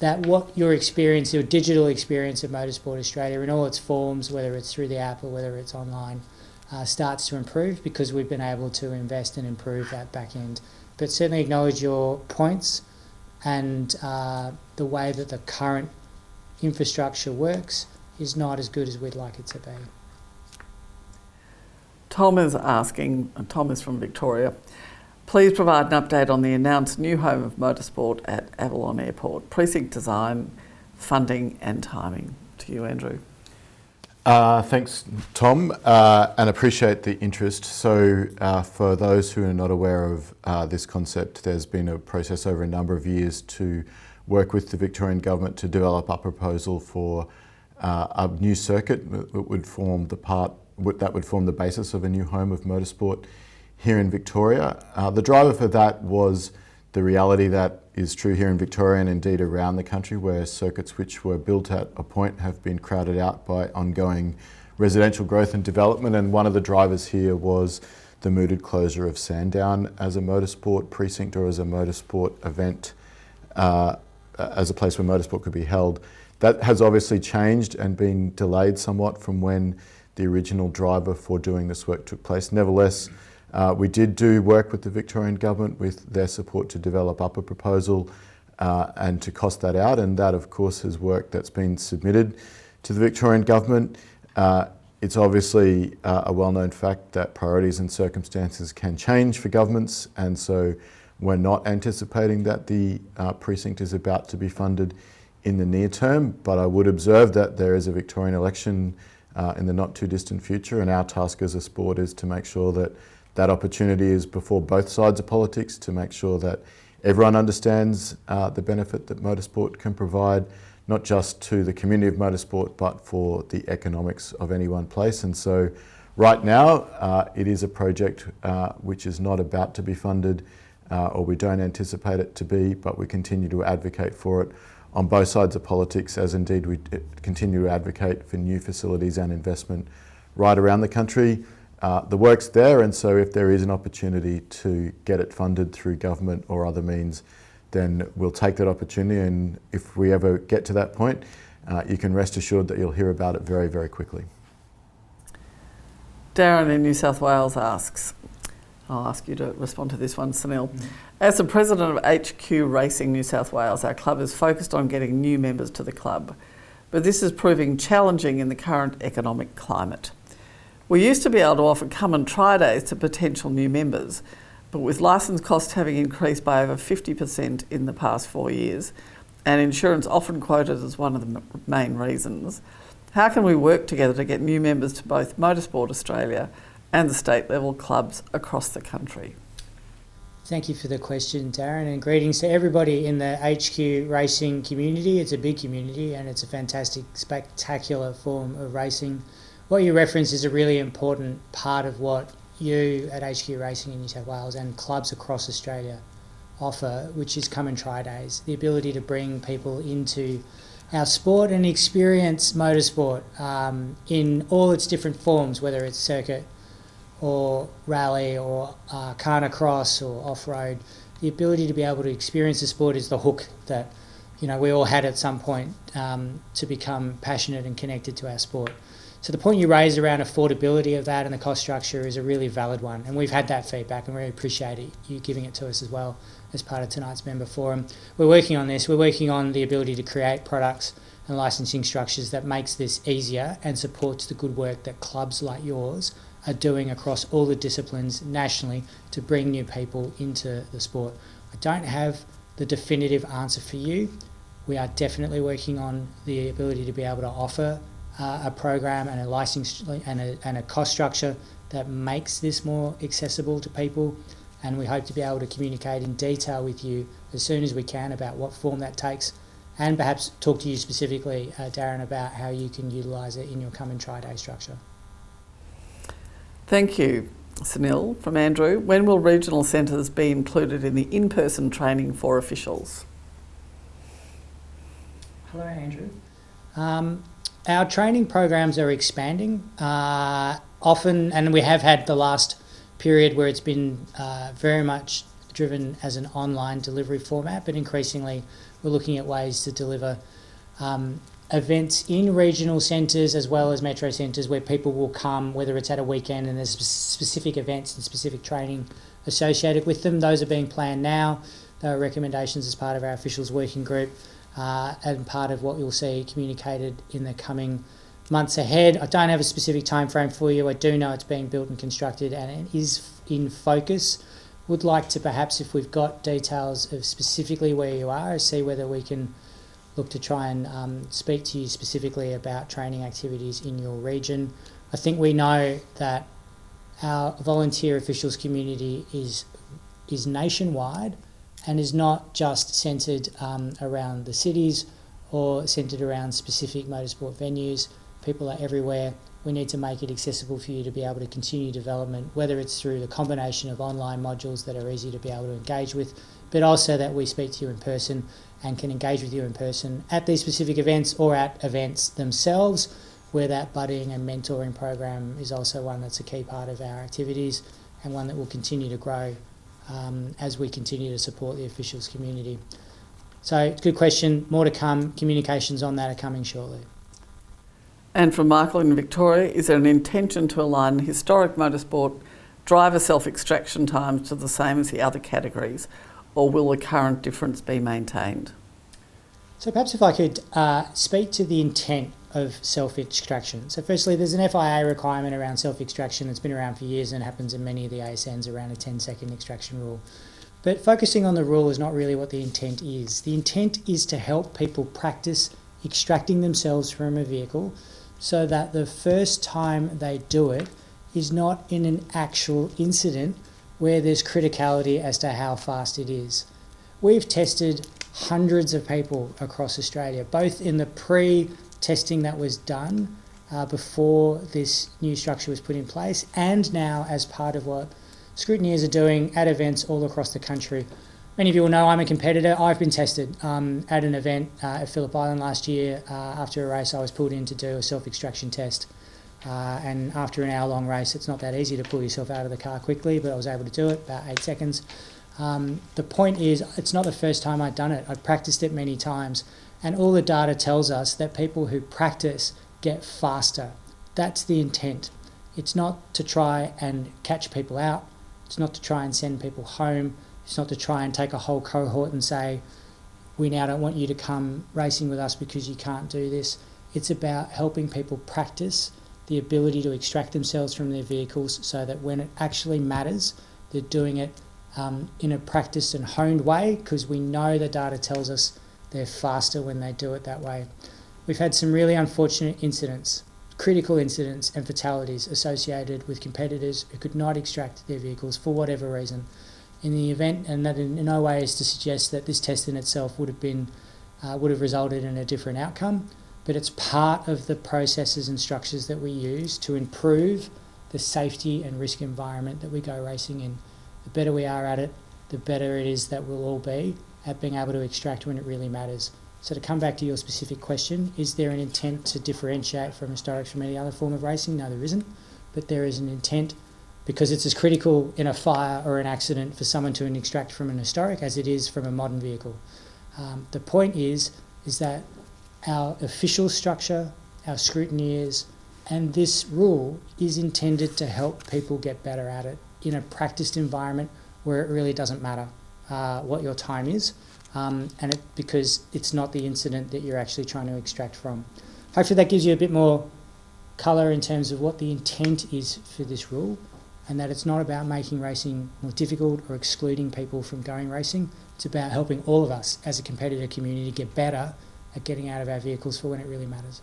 that what your experience, your digital experience of Motorsport Australia in all its forms, whether it's through the app or whether it's online, starts to improve because we've been able to invest and improve that back end. But certainly acknowledge your points and the way that the current infrastructure works is not as good as we'd like it to be. Tom is asking, and Tom is from Victoria, please provide an update on the announced new home of Motorsport at Avalon Airport, precinct design, funding and timing. To you, Andrew. Thanks, Tom, and appreciate the interest. So for those who are not aware of this concept, there's been a process over a number of years to work with the Victorian Government to develop a proposal for a new circuit that would form the basis of a new home of Motorsport here in Victoria. The driver for that was the reality that is true here in Victoria and indeed around the country, where circuits which were built at a point have been crowded out by ongoing residential growth and development. And one of the drivers here was the mooted closure of Sandown as a motorsport precinct or as a motorsport event, as a place where motorsport could be held. That has obviously changed and been delayed somewhat from when the original driver for doing this work took place. Nevertheless, we did do work with the Victorian Government with their support to develop up a proposal and to cost that out, and that of course is work that's been submitted to the Victorian Government. It's obviously a well-known fact that priorities and circumstances can change for governments, and so we're not anticipating that the precinct is about to be funded in the near term, but I would observe that there is a Victorian election in the not too distant future, and our task as a sport is to make sure that that opportunity is before both sides of politics, to make sure that everyone understands the benefit that motorsport can provide, not just to the community of motorsport, but for the economics of any one place. And so right now, it is a project which is not about to be funded, or we don't anticipate it to be, but we continue to advocate for it on both sides of politics, as indeed we continue to advocate for new facilities and investment right around the country. The work's there, and so if there is an opportunity to get it funded through government or other means, then we'll take that opportunity, and if we ever get to that point, you can rest assured that you'll hear about it very, very quickly. Darren in New South Wales asks, I'll ask you to respond to this one, Sunil. As the president of HQ Racing New South Wales, our club is focused on getting new members to the club, but this is proving challenging in the current economic climate. We used to be able to offer come and try days to potential new members, but with licence costs having increased by over 50% in the past 4 years, and insurance often quoted as one of the main reasons, how can we work together to get new members to both Motorsport Australia and the state level clubs across the country? Thank you for the question, Darren, and greetings to everybody in the HQ racing community. It's a big community and it's a fantastic, spectacular form of racing. What you reference is a really important part of what you at HQ Racing in New South Wales and clubs across Australia offer, which is come and try days. The ability to bring people into our sport and experience motorsport in all its different forms, whether it's circuit or rally or carnicross or off-road. The ability to be able to experience the sport is the hook that we all had at some point to become passionate and connected to our sport. So the point you raised around affordability of that and the cost structure is a really valid one, and we've had that feedback and we really appreciate you giving it to us as well as part of tonight's member forum. We're working on this. We're working on the ability to create products and licensing structures that makes this easier and supports the good work that clubs like yours are doing across all the disciplines nationally to bring new people into the sport. I don't have the definitive answer for you. We are definitely working on the ability to be able to offer a program and a license and a cost structure that makes this more accessible to people, and we hope to be able to communicate in detail with you as soon as we can about what form that takes, and perhaps talk to you specifically, Darren, about how you can utilise it in your come and try day structure. Thank you, Sunil. From Andrew, when will regional centres be included in the in-person training for officials? Hello, Andrew. Our training programs are expanding often, and we have had the last period where it's been very much driven as an online delivery format, but increasingly we're looking at ways to deliver events in regional centres as well as metro centres where people will come, whether it's at a weekend and there's specific events and specific training associated with them. Those are being planned now. There are recommendations as part of our officials working group and part of what you'll see communicated in the coming months ahead. I don't have a specific time frame for you. I do know it's being built and constructed and it is in focus. Would like to perhaps, if we've got details of specifically where you are, see whether we can look to try and speak to you specifically about training activities in your region. I think we know that our volunteer officials community is nationwide and is not just centred around the cities or centred around specific motorsport venues. People are everywhere. We need to make it accessible for you to be able to continue development, whether it's through the combination of online modules that are easy to be able to engage with, but also that we speak to you in person and can engage with you in person at these specific events or at events themselves, where that buddying and mentoring program is also one that's a key part of our activities and one that will continue to grow as we continue to support the officials community. So it's a good question, more to come. Communications on that are coming shortly. And from Michael in Victoria, is there an intention to align historic motorsport driver self-extraction times to the same as the other categories, or will the current difference be maintained? So perhaps if I could speak to the intent of self-extraction. So firstly, there's an FIA requirement around self-extraction that's been around for years and happens in many of the ASNs around a 10-second extraction rule. But focusing on the rule is not really what the intent is. The intent is to help people practice extracting themselves from a vehicle so that the first time they do it is not in an actual incident where there's criticality as to how fast it is. We've tested hundreds of people across Australia, both in the pre-testing that was done before this new structure was put in place, and now as part of what scrutineers are doing at events all across the country. Many of you will know I'm a competitor. I've been tested at an event at Phillip Island last year. After a race, I was pulled in to do a self-extraction test. And after an hour-long race, it's not that easy to pull yourself out of the car quickly, but I was able to do it, about 8 seconds. The point is, it's not the first time I've done it. I've practiced it many times. And all the data tells us that people who practice get faster. That's the intent. It's not to try and catch people out. It's not to try and send people home. It's not to try and take a whole cohort and say, we now don't want you to come racing with us because you can't do this. It's about helping people practice the ability to extract themselves from their vehicles so that when it actually matters, they're doing it in a practiced and honed way, because we know the data tells us they're faster when they do it that way. We've had some really unfortunate incidents, critical incidents and fatalities associated with competitors who could not extract their vehicles for whatever reason in the event, and that in no way is to suggest that this test in itself would have resulted in a different outcome, but it's part of the processes and structures that we use to improve the safety and risk environment that we go racing in. The better we are at it, the better it is that we'll all be at being able to extract when it really matters. So to come back to your specific question, is there an intent to differentiate from historics from any other form of racing? No, there isn't, but there is an intent, because it's as critical in a fire or an accident for someone to extract from an historic as it is from a modern vehicle. The point is that our official structure, our scrutineers, and this rule is intended to help people get better at it in a practiced environment where it really doesn't matter what your time is, because it's not the incident that you're actually trying to extract from. Hopefully that gives you a bit more colour in terms of what the intent is for this rule, and that it's not about making racing more difficult or excluding people from going racing. It's about helping all of us as a competitor community get better at getting out of our vehicles for when it really matters.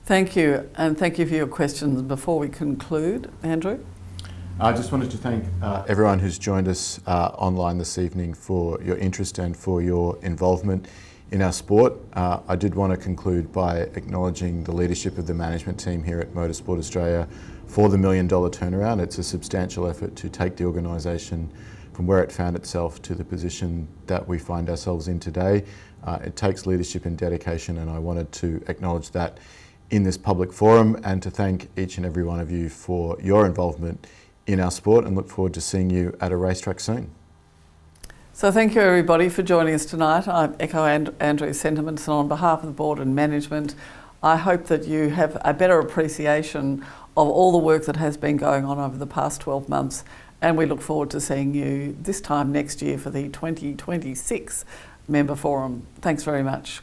Thank you, and thank you for your questions. Before we conclude, Andrew? I just wanted to thank everyone who's joined us online this evening for your interest and for your involvement in our sport. I did want to conclude by acknowledging the leadership of the management team here at Motorsport Australia for the $1 million turnaround. It's a substantial effort to take the organisation from where it found itself to the position that we find ourselves in today. It takes leadership and dedication, and I wanted to acknowledge that in this public forum, and to thank each and every one of you for your involvement in our sport, and look forward to seeing you at a racetrack soon. So thank you everybody for joining us tonight. I echo Andrew's sentiments, and on behalf of the board and management, I hope that you have a better appreciation of all the work that has been going on over the past 12 months, and we look forward to seeing you this time next year for the 2026 Member Forum. Thanks very much.